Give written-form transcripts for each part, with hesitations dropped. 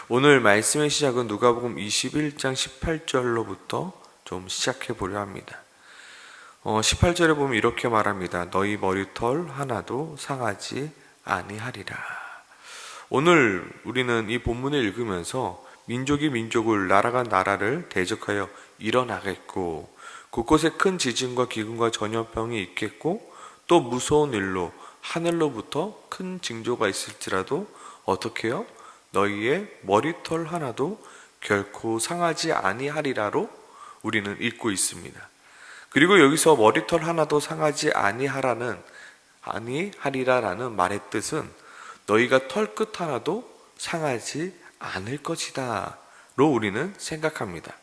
오늘 말씀의 시작은 누가복음 21장 18절로부터 좀 시작해 보려 합니다. 18절에 보면 이렇게 말합니다. 너희 머리털 하나도 상하지 아니하리라. 오늘 우리는 이 본문을 읽으면서 민족이 민족을, 나라가 나라를 대적하여 일어나겠고, 곳곳에 큰 지진과 기근과 전염병이 있겠고, 또 무서운 일로 하늘로부터 큰 징조가 있을지라도 어떻게 해요? 너희의 머리털 하나도 결코 상하지 아니하리라로 우리는 읽고 있습니다. 그리고 여기서 머리털 하나도 상하지 아니하리라라는 말의 뜻은 너희가 털끝 하나도 상하지 않을 것이다 로 우리는 생각합니다.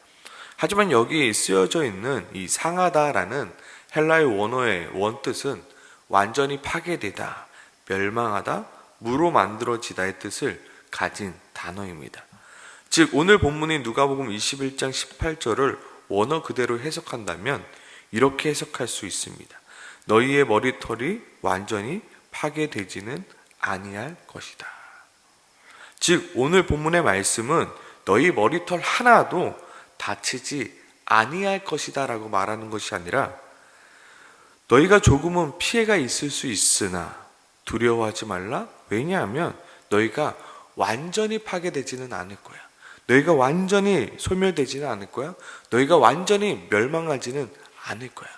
하지만 여기 쓰여져 있는 이 상하다라는 헬라의 원어의 원뜻은 완전히 파괴되다, 멸망하다, 무로 만들어지다의 뜻을 가진 단어입니다. 즉 오늘 본문인 누가복음 21장 18절을 원어 그대로 해석한다면 이렇게 해석할 수 있습니다. 너희의 머리털이 완전히 파괴되지는 아니할 것이다. 즉 오늘 본문의 말씀은 너희 머리털 하나도 다치지 아니할 것이다 라고 말하는 것이 아니라 너희가 조금은 피해가 있을 수 있으나 두려워하지 말라. 왜냐하면 너희가 완전히 파괴되지는 않을 거야. 너희가 완전히 소멸되지는 않을 거야. 너희가 완전히 멸망하지는 않을 거야.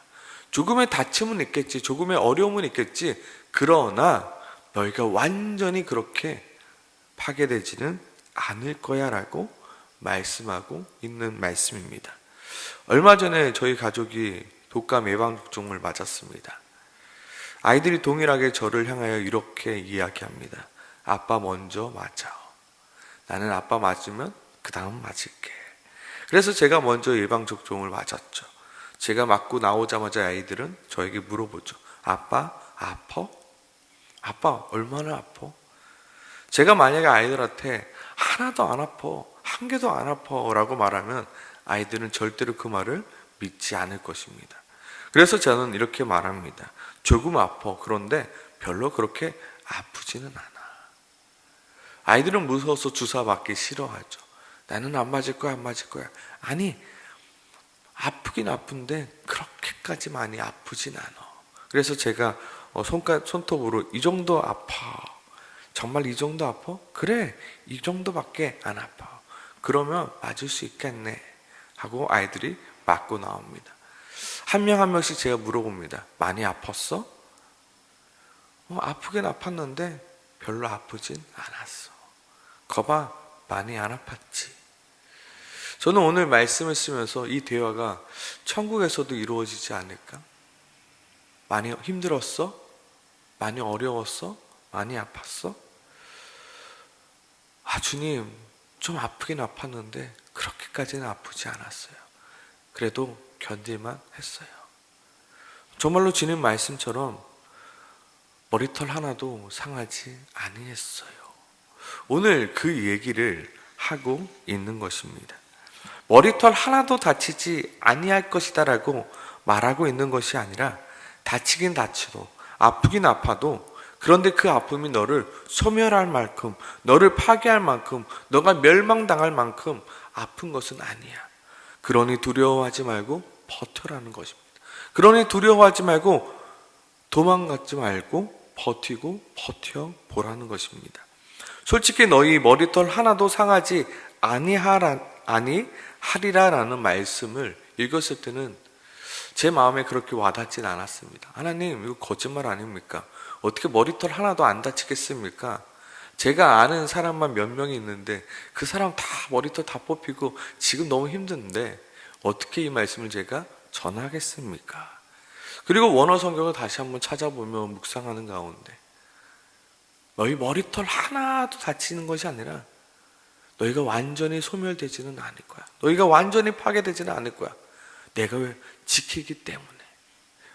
조금의 다침은 있겠지, 조금의 어려움은 있겠지. 그러나 너희가 완전히 그렇게 파괴되지는 않을 거야 라고 말씀하고 있는 말씀입니다. 얼마 전에 저희 가족이 독감 예방접종을 맞았습니다. 아이들이 동일하게 저를 향하여 이렇게 이야기합니다. 아빠 먼저 맞아. 나는 아빠 맞으면 그 다음 맞을게. 그래서 제가 먼저 예방접종을 맞았죠. 제가 맞고 나오자마자 아이들은 저에게 물어보죠. 아빠 아파? 아빠 얼마나 아파? 제가 만약에 아이들한테 하나도 안 아파, 한 개도 안 아파 라고 말하면 아이들은 절대로 그 말을 믿지 않을 것입니다. 그래서 저는 이렇게 말합니다. 조금 아파. 그런데 별로 그렇게 아프지는 않아. 아이들은 무서워서 주사 맞기 싫어하죠. 나는 안 맞을 거야, 안 맞을 거야. 아니, 아프긴 아픈데 그렇게까지 많이 아프진 않아. 그래서 제가 손톱으로 이 정도 아파. 정말 이 정도 아파? 그래, 이 정도밖에 안 아파. 그러면 맞을 수 있겠네 하고 아이들이 맞고 나옵니다. 한 명 한 명씩 제가 물어봅니다. 많이 아팠어? 아프긴 아팠는데 별로 아프진 않았어. 거봐, 많이 안 아팠지. 저는 오늘 말씀을 쓰면서 이 대화가 천국에서도 이루어지지 않을까? 많이 힘들었어? 많이 어려웠어? 많이 아팠어? 주님, 좀 아프긴 아팠는데 그렇게까지는 아프지 않았어요. 그래도 견딜만 했어요. 정말로 주님 말씀처럼 머리털 하나도 상하지 아니했어요. 오늘 그 얘기를 하고 있는 것입니다. 머리털 하나도 다치지 아니할 것이다 라고 말하고 있는 것이 아니라 다치긴 다쳐도 아프긴 아파도 그런데 그 아픔이 너를 소멸할 만큼, 너를 파괴할 만큼, 너가 멸망당할 만큼 아픈 것은 아니야. 그러니 두려워하지 말고 버텨라는 것입니다. 그러니 두려워하지 말고 도망가지 말고 버티고 버텨보라는 것입니다. 솔직히 너희 머리털 하나도 상하지 아니하리라라는 말씀을 읽었을 때는 제 마음에 그렇게 와닿진 않았습니다. 하나님, 이거 거짓말 아닙니까? 어떻게 머리털 하나도 안 다치겠습니까? 제가 아는 사람만 몇 명이 있는데 그 사람 다 머리털 다 뽑히고 지금 너무 힘든데 어떻게 이 말씀을 제가 전하겠습니까? 그리고 원어 성경을 다시 한번 찾아보면 묵상하는 가운데 너희 머리털 하나도 다치는 것이 아니라 너희가 완전히 소멸되지는 않을 거야. 너희가 완전히 파괴되지는 않을 거야. 내가 왜 지키기 때문에.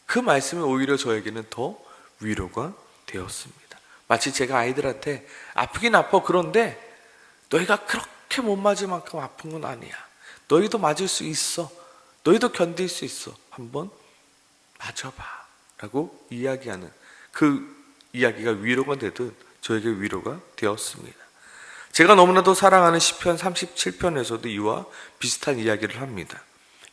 그 말씀이 오히려 저에게는 더 위로가 되었습니다. 마치 제가 아이들한테 아프긴 아파. 그런데 너희가 그렇게 못 맞을 만큼 아픈 건 아니야. 너희도 맞을 수 있어. 너희도 견딜 수 있어. 한번 맞아봐 라고 이야기하는 그 이야기가 위로가 되듯 저에게 위로가 되었습니다. 제가 너무나도 사랑하는 시편 37편에서도 이와 비슷한 이야기를 합니다.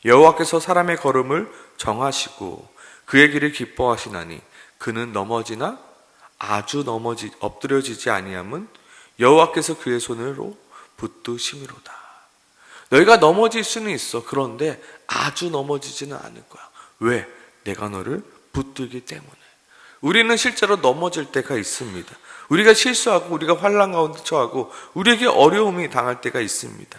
여호와께서 사람의 걸음을 정하시고 그의 길을 기뻐하시나니 그는 넘어지나 아주 엎드려지지 아니함은 여호와께서 그의 손으로 붙드심이로다. 너희가 넘어질 수는 있어. 그런데 아주 넘어지지는 않을 거야. 왜? 내가 너를 붙들기 때문에. 우리는 실제로 넘어질 때가 있습니다. 우리가 실수하고 우리가 환난 가운데 처하고 우리에게 어려움이 당할 때가 있습니다.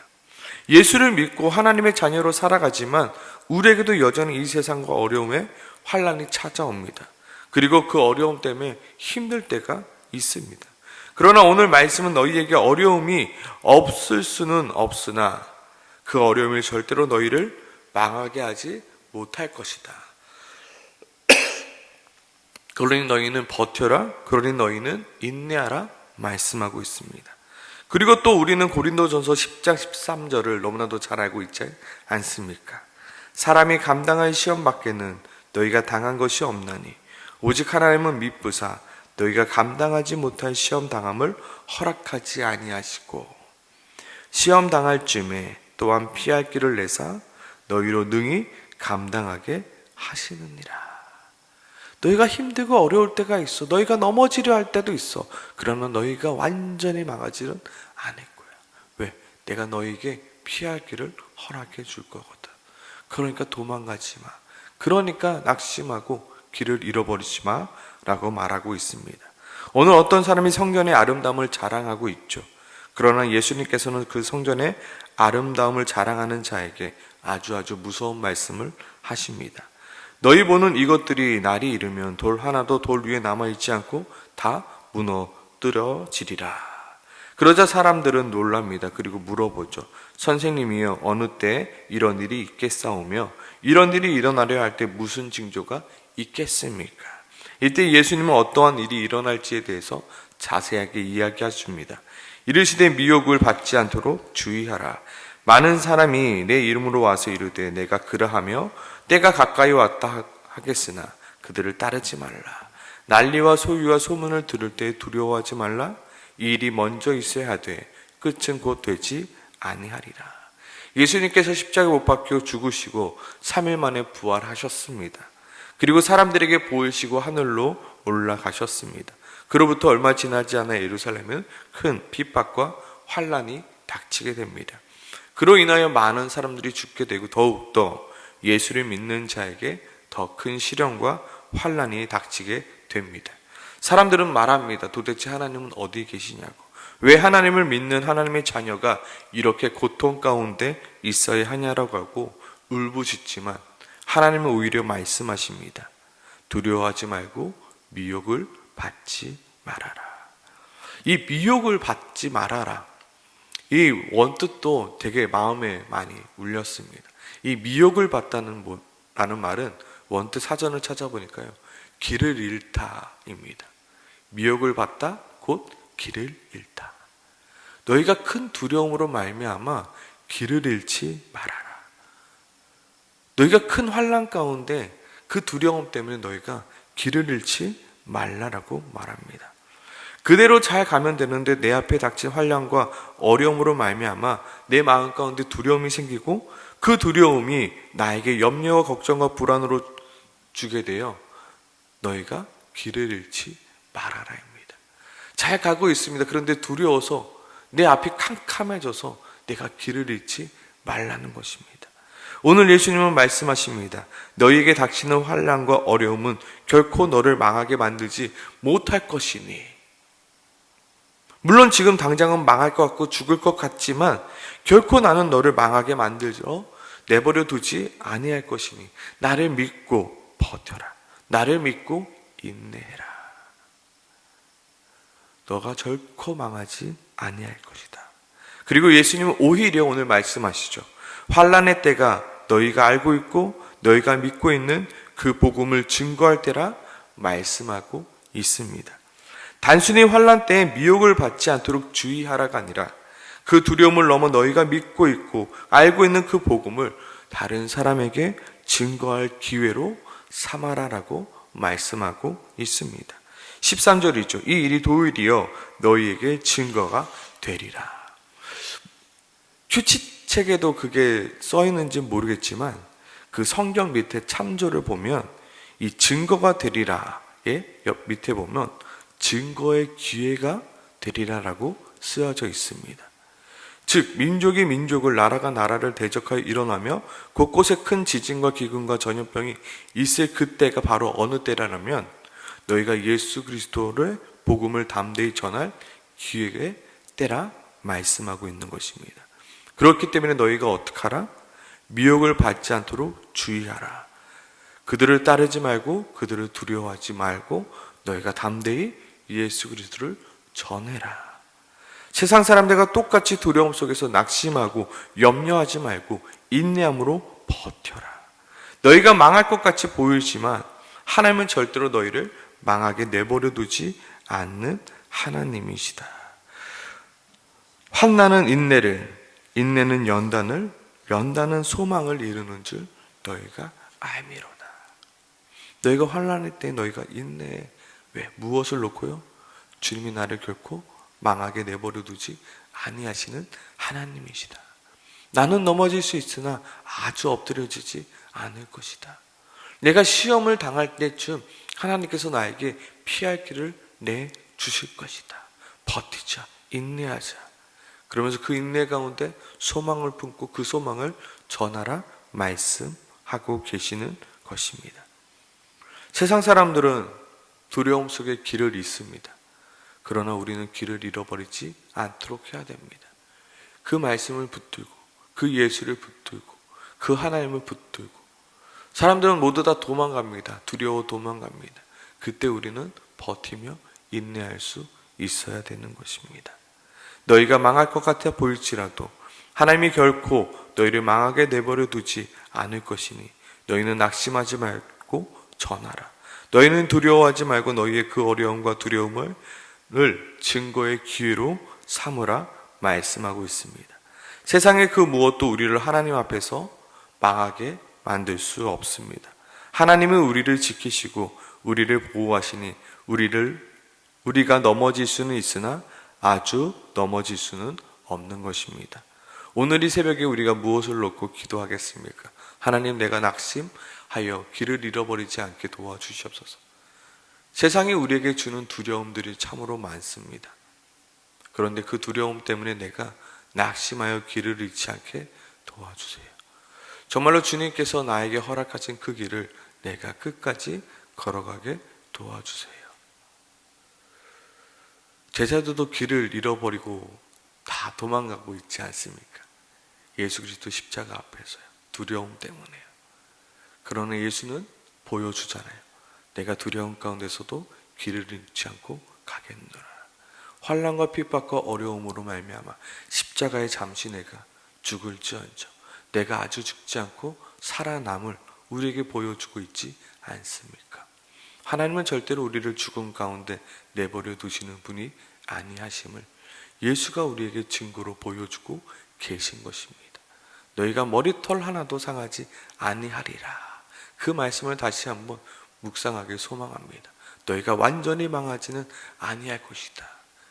예수를 믿고 하나님의 자녀로 살아가지만 우리에게도 여전히 이 세상과 어려움에 환난이 찾아옵니다. 그리고 그 어려움 때문에 힘들 때가 있습니다. 그러나 오늘 말씀은 너희에게 어려움이 없을 수는 없으나 그 어려움이 절대로 너희를 망하게 하지 못할 것이다. 그러니 너희는 버텨라. 그러니 너희는 인내하라 말씀하고 있습니다. 그리고 또 우리는 고린도전서 10장 13절을 너무나도 잘 알고 있지 않습니까? 사람이 감당할 시험 밖에는 너희가 당한 것이 없나니 오직 하나님은 미쁘사 너희가 감당하지 못할 시험 당함을 허락하지 아니하시고 시험 당할 쯤에 또한 피할 길을 내사 너희로 능히 감당하게 하시느니라. 너희가 힘들고 어려울 때가 있어. 너희가 넘어지려 할 때도 있어. 그러나 너희가 완전히 망하지는 않을 거야. 왜? 내가 너희에게 피할 길을 허락해 줄 거거든. 그러니까 도망가지 마. 그러니까 낙심하고 길을 잃어버리지 마 라고 말하고 있습니다. 오늘 어떤 사람이 성전의 아름다움을 자랑하고 있죠. 그러나 예수님께서는 그 성전의 아름다움을 자랑하는 자에게 아주 무서운 말씀을 하십니다. 너희 보는 이것들이 날이 이르면 돌 하나도 돌 위에 남아있지 않고 다 무너뜨려지리라. 그러자 사람들은 놀랍니다. 그리고 물어보죠. 선생님이여 어느 때 이런 일이 있겠사오며 이런 일이 일어나려 할 때 무슨 징조가 있겠습니까? 이때 예수님은 어떠한 일이 일어날지에 대해서 자세하게 이야기하십니다. 이르시되 미혹을 받지 않도록 주의하라. 많은 사람이 내 이름으로 와서 이르되 내가 그러하며 때가 가까이 왔다 하겠으나 그들을 따르지 말라. 난리와 소유와 소문을 들을 때 두려워하지 말라. 이 일이 먼저 있어야 하되 끝은 곧 되지 아니하리라. 예수님께서 십자가에 못 박혀 죽으시고 3일 만에 부활하셨습니다. 그리고 사람들에게 보이시고 하늘로 올라가셨습니다. 그로부터 얼마 지나지 않아 예루살렘은 큰 핍박과 환난이 닥치게 됩니다. 그로 인하여 많은 사람들이 죽게 되고 더욱더 예수를 믿는 자에게 더 큰 시련과 환난이 닥치게 됩니다. 사람들은 말합니다. 도대체 하나님은 어디 계시냐고. 왜 하나님을 믿는 하나님의 자녀가 이렇게 고통 가운데 있어야 하냐라고 하고 울부짖지만 하나님은 오히려 말씀하십니다. 두려워하지 말고 미혹을 받지 말아라. 이 미혹을 받지 말아라. 이 원뜻도 되게 마음에 많이 울렸습니다. 이 미혹을 받다는 라는 말은 원뜻 사전을 찾아보니까요. 길을 잃다입니다. 미혹을 받다 곧 길을 잃다. 너희가 큰 두려움으로 말미암아 길을 잃지 말아라. 너희가 큰 환난 가운데 그 두려움 때문에 너희가 길을 잃지 말라라고 말합니다. 그대로 잘 가면 되는데 내 앞에 닥친 환난과 어려움으로 말미암아 내 마음 가운데 두려움이 생기고 그 두려움이 나에게 염려와 걱정과 불안으로 주게 되어 너희가 길을 잃지 말아라입니다. 잘 가고 있습니다. 그런데 두려워서 내 앞이 캄캄해져서 내가 길을 잃지 말라는 것입니다. 오늘 예수님은 말씀하십니다. 너희에게 닥치는 환난과 어려움은 결코 너를 망하게 만들지 못할 것이니. 물론 지금 당장은 망할 것 같고 죽을 것 같지만 결코 나는 너를 망하게 만들어 내버려 두지 아니할 것이니 나를 믿고 버텨라. 나를 믿고 인내해라. 너가 결코 망하지 아니할 것이다. 그리고 예수님은 오히려 오늘 말씀하시죠. 환난의 때가 너희가 알고 있고 너희가 믿고 있는 그 복음을 증거할 때라 말씀하고 있습니다. 단순히 환난 때에 미혹을 받지 않도록 주의하라가 아니라 그 두려움을 넘어 너희가 믿고 있고 알고 있는 그 복음을 다른 사람에게 증거할 기회로 삼아라라고 말씀하고 있습니다. 13절이죠. 이 일이 도리어 너희에게 증거가 되리라. 휴지책에도 그게 써 있는지 모르겠지만 그 성경 밑에 참조를 보면 이 증거가 되리라의 옆 밑에 보면 증거의 기회가 되리라라고 쓰여져 있습니다. 즉 민족이 민족을, 나라가 나라를 대적하여 일어나며 곳곳에 큰 지진과 기근과 전염병이 있을 그때가 바로 어느 때라면 너희가 예수 그리스도를 복음을 담대히 전할 기회의 때라 말씀하고 있는 것입니다. 그렇기 때문에 너희가 어떻게 하라? 미혹을 받지 않도록 주의하라. 그들을 따르지 말고 그들을 두려워하지 말고 너희가 담대히 예수 그리스도를 전해라. 세상 사람들과 똑같이 두려움 속에서 낙심하고 염려하지 말고 인내함으로 버텨라. 너희가 망할 것 같이 보이지만 하나님은 절대로 너희를 망하게 내버려 두지 않는 하나님이시다. 환난은 인내를, 인내는 연단을, 연단은 소망을 이루는 줄 너희가 알미로다. 너희가 환난할 때 너희가 인내해. 왜? 무엇을 놓고요? 주님이 나를 결코 망하게 내버려 두지 아니하시는 하나님이시다. 나는 넘어질 수 있으나 아주 엎드려지지 않을 것이다. 내가 시험을 당할 때쯤 하나님께서 나에게 피할 길을 내주실 것이다. 버티자, 인내하자. 그러면서 그 인내 가운데 소망을 품고 그 소망을 전하라 말씀하고 계시는 것입니다. 세상 사람들은 두려움 속에 길을 잃습니다. 그러나 우리는 길을 잃어버리지 않도록 해야 됩니다. 그 말씀을 붙들고 그 예수를 붙들고 그 하나님을 붙들고 사람들은 모두 다 도망갑니다. 두려워 도망갑니다. 그때 우리는 버티며 인내할 수 있어야 되는 것입니다. 너희가 망할 것 같아 보일지라도 하나님이 결코 너희를 망하게 내버려 두지 않을 것이니 너희는 낙심하지 말고 전하라. 너희는 두려워하지 말고 너희의 그 어려움과 두려움을 증거의 기회로 삼으라 말씀하고 있습니다. 세상의 그 무엇도 우리를 하나님 앞에서 망하게 만들 수 없습니다. 하나님은 우리를 지키시고 우리를 보호하시니 우리가 넘어질 수는 있으나 아주 넘어질 수는 없는 것입니다. 오늘 이 새벽에 우리가 무엇을 놓고 기도하겠습니까? 하나님, 내가 낙심하여 길을 잃어버리지 않게 도와주시옵소서. 세상이 우리에게 주는 두려움들이 참으로 많습니다. 그런데 그 두려움 때문에 내가 낙심하여 길을 잃지 않게 도와주세요. 정말로 주님께서 나에게 허락하신 그 길을 내가 끝까지 걸어가게 도와주세요. 제자들도 길을 잃어버리고 다 도망가고 있지 않습니까? 예수 그리스도 십자가 앞에서요. 두려움 때문에요. 그러나 예수는 보여주잖아요. 내가 두려움 가운데서도 길을 잃지 않고 가겠노라. 환난과 핍박과 어려움으로 말미암아 십자가에 잠시 내가 죽을지언정 내가 아주 죽지 않고 살아남을 우리에게 보여주고 있지 않습니까? 하나님은 절대로 우리를 죽음 가운데 내버려 두시는 분이 아니하심을 예수가 우리에게 증거로 보여주고 계신 것입니다. 너희가 머리털 하나도 상하지 아니하리라. 그 말씀을 다시 한번 묵상하길 소망합니다. 너희가 완전히 망하지는 아니할 것이다.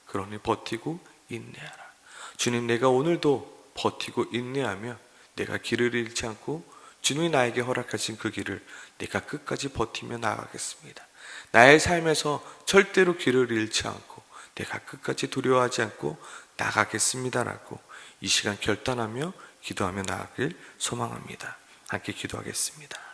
그러니 버티고 인내하라. 주님, 내가 오늘도 버티고 인내하며 내가 길을 잃지 않고 주님이 나에게 허락하신 그 길을 내가 끝까지 버티며 나가겠습니다. 나의 삶에서 절대로 길을 잃지 않고 내가 끝까지 두려워하지 않고 나가겠습니다라고 이 시간 결단하며 기도하며 나가길 소망합니다. 함께 기도하겠습니다.